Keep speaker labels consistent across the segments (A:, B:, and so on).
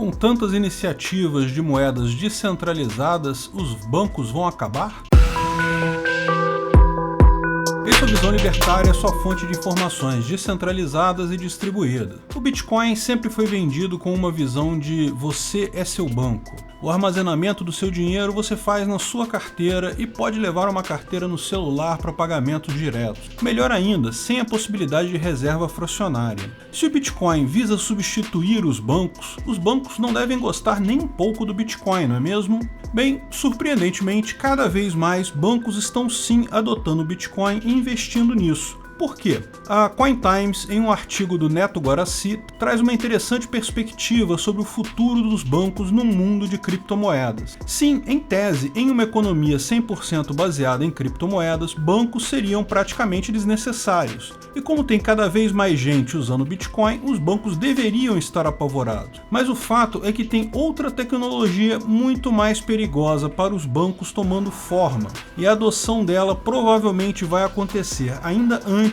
A: Com tantas iniciativas de moedas descentralizadas, os bancos vão acabar? Essa visão libertária é sua fonte de informações descentralizadas e distribuídas. O Bitcoin sempre foi vendido com uma visão de você é seu banco. O armazenamento do seu dinheiro você faz na sua carteira e pode levar uma carteira no celular para pagamentos diretos. Melhor ainda, sem a possibilidade de reserva fracionária. Se o Bitcoin visa substituir os bancos não devem gostar nem um pouco do Bitcoin, não é mesmo? Bem, surpreendentemente, cada vez mais bancos estão sim adotando o Bitcoin e investindo nisso. Por quê? A CoinTimes, em um artigo do Neto Guaraci, traz uma interessante perspectiva sobre o futuro dos bancos num mundo de criptomoedas. Sim, em tese, em uma economia 100% baseada em criptomoedas, bancos seriam praticamente desnecessários. E como tem cada vez mais gente usando Bitcoin, os bancos deveriam estar apavorados. Mas o fato é que tem outra tecnologia muito mais perigosa para os bancos tomando forma, e a adoção dela provavelmente vai acontecer ainda antes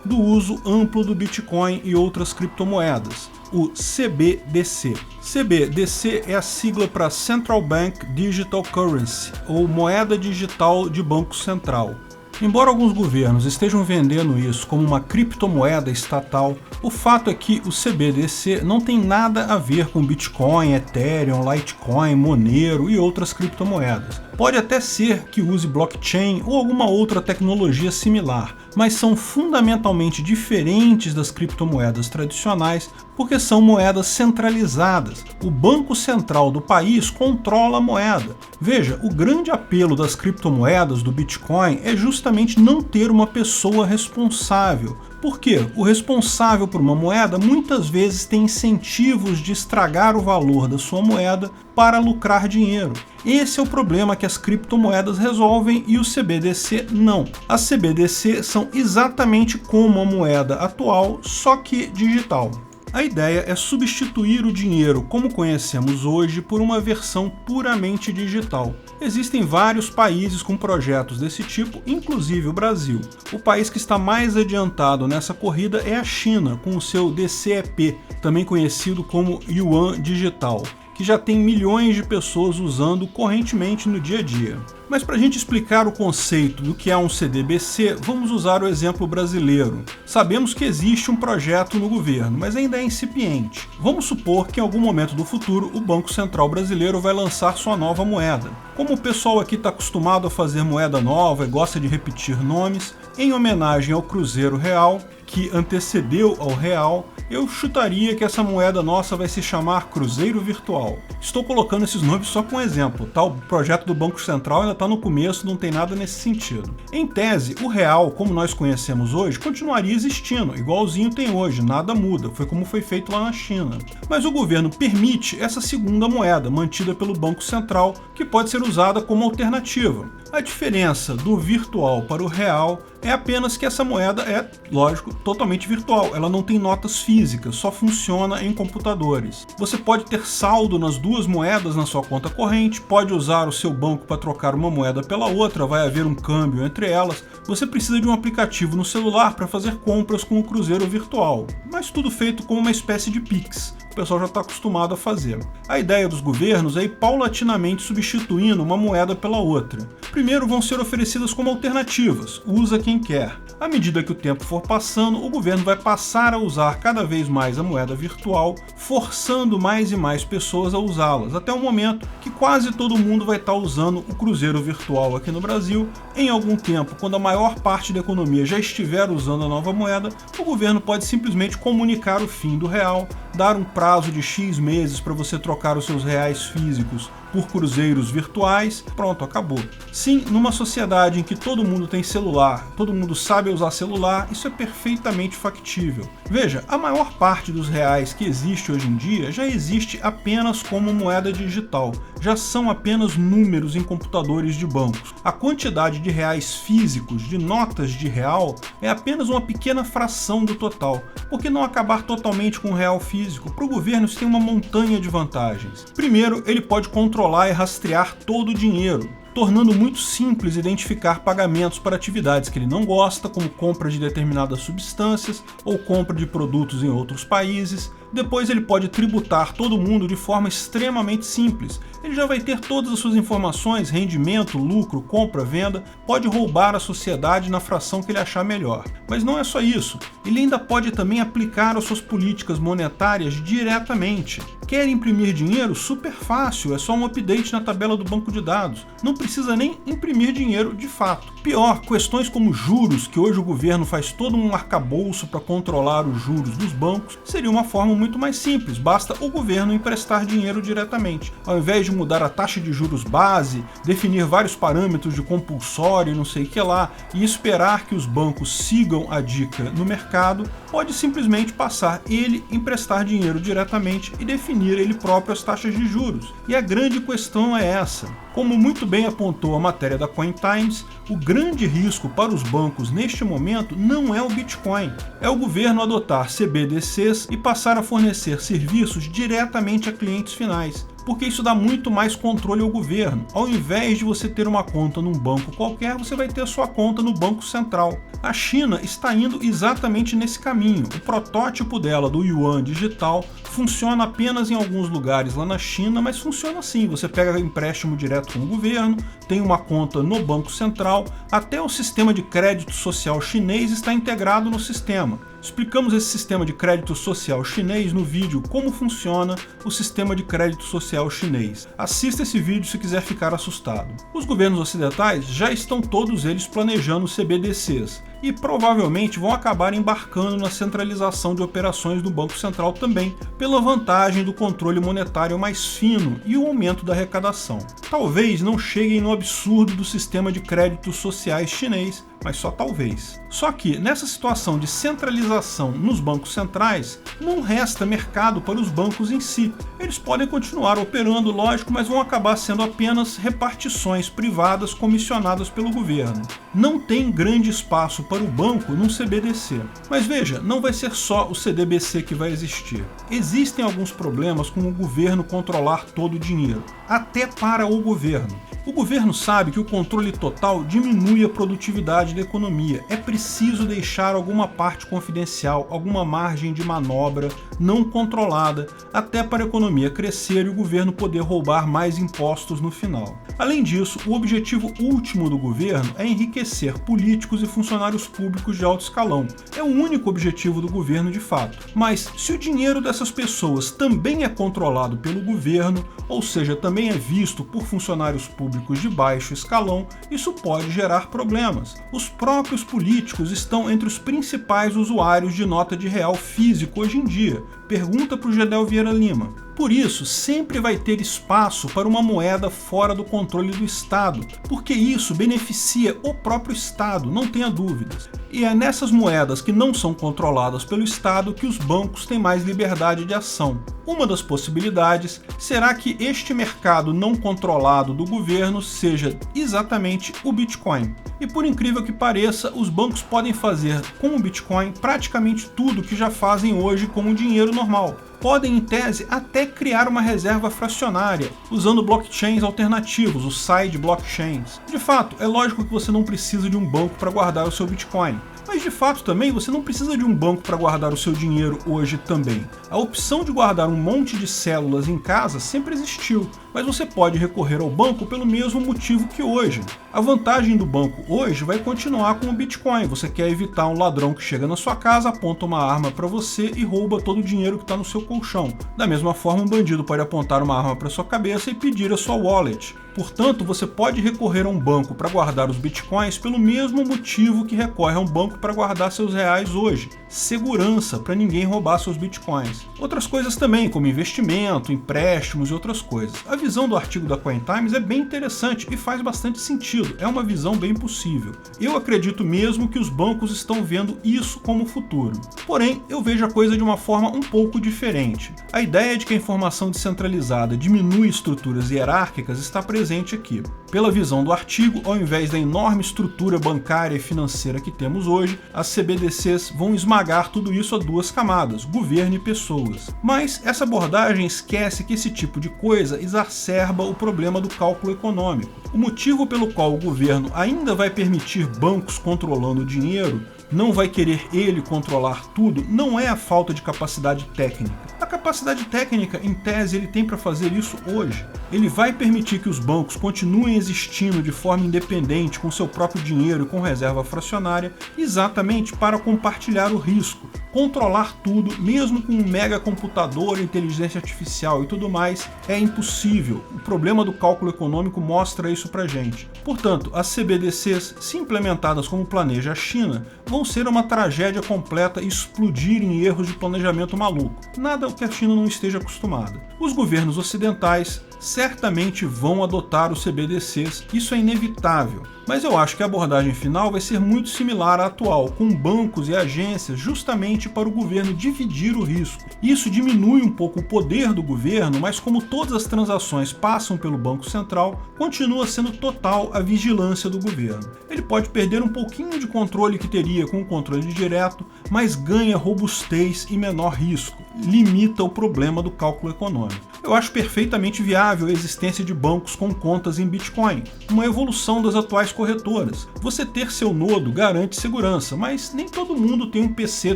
A: do uso amplo do Bitcoin e outras criptomoedas, o CBDC. CBDC é a sigla para Central Bank Digital Currency, ou moeda digital de banco central. Embora alguns governos estejam vendendo isso como uma criptomoeda estatal, o fato é que o CBDC não tem nada a ver com Bitcoin, Ethereum, Litecoin, Monero e outras criptomoedas. Pode até ser que use blockchain ou alguma outra tecnologia similar, mas são fundamentalmente diferentes das criptomoedas tradicionais porque são moedas centralizadas. O Banco Central do país controla a moeda. Veja, o grande apelo das criptomoedas do Bitcoin é justamente não ter uma pessoa responsável. Por quê? O responsável por uma moeda muitas vezes tem incentivos de estragar o valor da sua moeda para lucrar dinheiro. Esse é o problema que as criptomoedas resolvem e o CBDC não. As CBDC são exatamente como a moeda atual, só que digital. A ideia é substituir o dinheiro como conhecemos hoje por uma versão puramente digital. Existem vários países com projetos desse tipo, inclusive o Brasil. O país que está mais adiantado nessa corrida é a China, com o seu DCEP, também conhecido como Yuan Digital, que já tem milhões de pessoas usando correntemente no dia a dia. Mas para a gente explicar o conceito do que é um CBDC, vamos usar o exemplo brasileiro. Sabemos que existe um projeto no governo, mas ainda é incipiente. Vamos supor que em algum momento do futuro o Banco Central brasileiro vai lançar sua nova moeda. Como o pessoal aqui está acostumado a fazer moeda nova e gosta de repetir nomes, em homenagem ao Cruzeiro Real, que antecedeu ao Real, eu chutaria que essa moeda nossa vai se chamar Cruzeiro Virtual. Estou colocando esses nomes só como exemplo, tá? O projeto do Banco Central ainda está no começo, não tem nada nesse sentido. Em tese, o real, como nós conhecemos hoje, continuaria existindo, igualzinho tem hoje, nada muda, foi como foi feito lá na China. Mas o governo permite essa segunda moeda, mantida pelo Banco Central, que pode ser usada como alternativa. A diferença do virtual para o real é apenas que essa moeda é, lógico, totalmente virtual. Ela não tem notas físicas, só funciona em computadores. Você pode ter saldo nas duas moedas na sua conta corrente, pode usar o seu banco para trocar uma moeda pela outra, vai haver um câmbio entre elas. Você precisa de um aplicativo no celular para fazer compras com o Cruzeiro Virtual, mas tudo feito como uma espécie de Pix. O pessoal já está acostumado a fazer. A ideia dos governos é ir paulatinamente substituindo uma moeda pela outra. Primeiro vão ser oferecidas como alternativas, usa quem quer. À medida que o tempo for passando, o governo vai passar a usar cada vez mais a moeda virtual, forçando mais e mais pessoas a usá-las, até o momento que quase todo mundo vai estar usando o Cruzeiro Virtual aqui no Brasil. Em algum tempo, quando a maior parte da economia já estiver usando a nova moeda, o governo pode simplesmente comunicar o fim do real, dar um prazo de X meses para você trocar os seus reais físicos por cruzeiros virtuais, pronto, acabou. Sim, numa sociedade em que todo mundo tem celular, todo mundo sabe usar celular, isso é perfeitamente factível. Veja, a maior parte dos reais que existe hoje em dia já existe apenas como moeda digital, já são apenas números em computadores de bancos. A quantidade de reais físicos, de notas de real, é apenas uma pequena fração do total. Por que não acabar totalmente com o real físico? Para o governo isso tem uma montanha de vantagens. Primeiro, ele pode controlar e rastrear todo o dinheiro, tornando muito simples identificar pagamentos para atividades que ele não gosta, como compra de determinadas substâncias ou compra de produtos em outros países. Depois ele pode tributar todo mundo de forma extremamente simples. Ele já vai ter todas as suas informações, rendimento, lucro, compra, venda, pode roubar a sociedade na fração que ele achar melhor. Mas não é só isso, ele ainda pode também aplicar as suas políticas monetárias diretamente. Quer imprimir dinheiro? Super fácil, é só um update na tabela do banco de dados. Não precisa nem imprimir dinheiro de fato. Pior, questões como juros, que hoje o governo faz todo um arcabouço para controlar os juros dos bancos, seria uma forma muito mais simples, basta o governo emprestar dinheiro diretamente. Ao invés de mudar a taxa de juros base, definir vários parâmetros de compulsório e não sei o que lá, e esperar que os bancos sigam a dica no mercado, pode simplesmente passar ele emprestar dinheiro diretamente e definir ele próprio as taxas de juros. E a grande questão é essa. Como muito bem apontou a matéria da CoinTimes, o grande risco para os bancos neste momento não é o Bitcoin, é o governo adotar CBDCs e passar a fornecer serviços diretamente a clientes finais, porque isso dá muito mais controle ao governo. Ao invés de você ter uma conta num banco qualquer, você vai ter a sua conta no Banco Central. A China está indo exatamente nesse caminho. O protótipo dela, do Yuan digital, funciona apenas em alguns lugares lá na China, mas funciona assim. Você pega empréstimo direto com o governo, tem uma conta no Banco Central, até o sistema de crédito social chinês está integrado no sistema. Explicamos esse sistema de crédito social chinês no vídeo Como Funciona o Sistema de Crédito Social Chinês. Assista esse vídeo se quiser ficar assustado. Os governos ocidentais já estão todos eles planejando CBDCs e provavelmente vão acabar embarcando na centralização de operações do Banco Central também, pela vantagem do controle monetário mais fino e o aumento da arrecadação. Talvez não cheguem no absurdo do sistema de créditos sociais chinês, mas só talvez. Só que, nessa situação de centralização nos bancos centrais, não resta mercado para os bancos em si. Eles podem continuar operando, lógico, mas vão acabar sendo apenas repartições privadas comissionadas pelo governo. Não tem grande espaço para o banco num CBDC. Mas veja, não vai ser só o CDBC que vai existir. Existem alguns problemas com o governo controlar todo o dinheiro, até para o governo. O governo sabe que o controle total diminui a produtividade da economia. É preciso deixar alguma parte confidencial, alguma margem de manobra não controlada, até para a economia crescer e o governo poder roubar mais impostos no final. Além disso, o objetivo último do governo é enriquecer políticos e funcionários públicos de alto escalão. É o único objetivo do governo de fato. Mas se o dinheiro dessas pessoas também é controlado pelo governo, ou seja, também é visto por funcionários públicos de baixo escalão, isso pode gerar problemas. Os próprios políticos estão entre os principais usuários de nota de real físico hoje em dia. Pergunta para o Gedel Vieira Lima. Por isso, sempre vai ter espaço para uma moeda fora do controle do Estado, porque isso beneficia o próprio Estado, não tenha dúvidas. E é nessas moedas que não são controladas pelo Estado que os bancos têm mais liberdade de ação. Uma das possibilidades será que este mercado não controlado do governo seja exatamente o Bitcoin. E por incrível que pareça, os bancos podem fazer com o Bitcoin praticamente tudo que já fazem hoje com o dinheiro normal. Podem, em tese, até criar uma reserva fracionária, usando blockchains alternativos, os side blockchains. De fato, é lógico que você não precisa de um banco para guardar o seu Bitcoin. Mas de fato também você não precisa de um banco para guardar o seu dinheiro hoje também. A opção de guardar um monte de células em casa sempre existiu, mas você pode recorrer ao banco pelo mesmo motivo que hoje. A vantagem do banco hoje vai continuar com o Bitcoin. Você quer evitar um ladrão que chega na sua casa, aponta uma arma para você e rouba todo o dinheiro que está no seu colchão. Da mesma forma, um bandido pode apontar uma arma para sua cabeça e pedir a sua wallet. Portanto, você pode recorrer a um banco para guardar os bitcoins pelo mesmo motivo que recorre a um banco para guardar seus reais hoje: segurança, para ninguém roubar seus bitcoins. Outras coisas também, como investimento, empréstimos e outras coisas. A visão do artigo da CoinTimes é bem interessante e faz bastante sentido, é uma visão bem possível. Eu acredito mesmo que os bancos estão vendo isso como futuro. Porém, eu vejo a coisa de uma forma um pouco diferente. A ideia de que a informação descentralizada diminui estruturas hierárquicas está presente aqui. Pela visão do artigo, ao invés da enorme estrutura bancária e financeira que temos hoje, as CBDCs vão esmagar tudo isso a duas camadas: governo e pessoas. Mas essa abordagem esquece que esse tipo de coisa exacerba o problema do cálculo econômico. O motivo pelo qual o governo ainda vai permitir bancos controlando o dinheiro, não vai querer ele controlar tudo, não é a falta de capacidade técnica. A capacidade técnica, em tese, ele tem para fazer isso hoje. Ele vai permitir que os bancos continuem existindo de forma independente, com seu próprio dinheiro e com reserva fracionária, exatamente para compartilhar o risco, controlar tudo, mesmo com um mega computador, inteligência artificial e tudo mais, é impossível. O problema do cálculo econômico mostra isso pra gente. Portanto, as CBDCs, se implementadas como planeja a China, vão ser uma tragédia completa e explodir em erros de planejamento maluco. Nada que a China não esteja acostumada. Os governos ocidentais certamente vão adotar os CBDCs, isso é inevitável. Mas eu acho que a abordagem final vai ser muito similar à atual, com bancos e agências justamente para o governo dividir o risco. Isso diminui um pouco o poder do governo, mas como todas as transações passam pelo Banco Central, continua sendo total a vigilância do governo. Ele pode perder um pouquinho de controle que teria com o controle direto, mas ganha robustez e menor risco, limita o problema do cálculo econômico. Eu acho perfeitamente viável a existência de bancos com contas em Bitcoin, uma evolução das atuais corretoras. Você ter seu nodo garante segurança, mas nem todo mundo tem um PC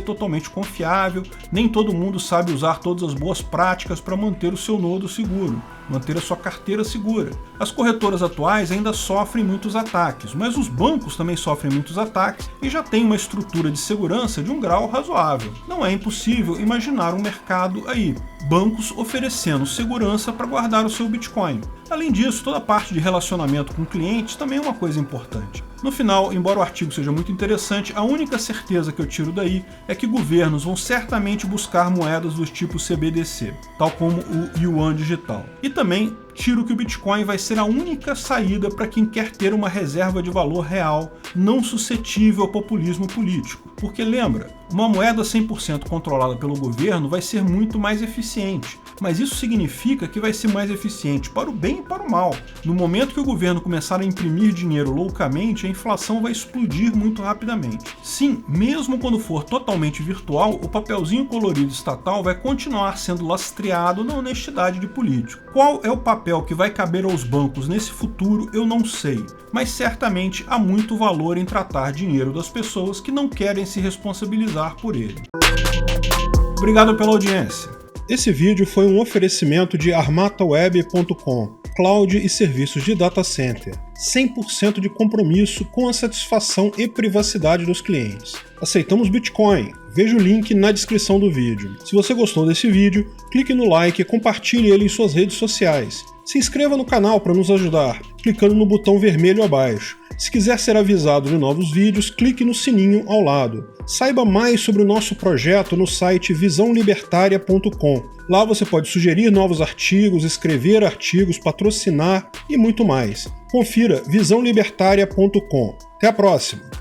A: totalmente confiável, nem todo mundo sabe usar todas as boas práticas para manter o seu nodo seguro, manter a sua carteira segura. As corretoras atuais ainda sofrem muitos ataques, mas os bancos também sofrem muitos ataques e já têm uma estrutura de segurança de um grau razoável. Não é impossível imaginar um mercado aí, bancos oferecendo segurança para guardar o seu Bitcoin. Além disso, toda a parte de relacionamento com clientes também é uma coisa importante. No final, embora o artigo seja muito interessante, a única certeza que eu tiro daí é que governos vão certamente buscar moedas do tipo CBDC, tal como o Yuan digital. E também tiro que o Bitcoin vai ser a única saída para quem quer ter uma reserva de valor real, não suscetível ao populismo político. Porque lembra, uma moeda 100% controlada pelo governo vai ser muito mais eficiente. Mas isso significa que vai ser mais eficiente para o bem e para o mal. No momento que o governo começar a imprimir dinheiro loucamente, a inflação vai explodir muito rapidamente. Sim, mesmo quando for totalmente virtual, o papelzinho colorido estatal vai continuar sendo lastreado na honestidade de político. Qual é o papel que vai caber aos bancos nesse futuro, eu não sei. Mas certamente há muito valor em tratar dinheiro das pessoas que não querem se responsabilizar por ele. Obrigado pela audiência. Esse vídeo foi um oferecimento de armataweb.com, cloud e serviços de data center, 100% de compromisso com a satisfação e privacidade dos clientes. Aceitamos Bitcoin, veja o link na descrição do vídeo. Se você gostou desse vídeo, clique no like e compartilhe ele em suas redes sociais. Se inscreva no canal para nos ajudar, clicando no botão vermelho abaixo. Se quiser ser avisado de novos vídeos, clique no sininho ao lado. Saiba mais sobre o nosso projeto no site visãolibertaria.com. Lá você pode sugerir novos artigos, escrever artigos, patrocinar e muito mais. Confira visãolibertaria.com. Até a próxima!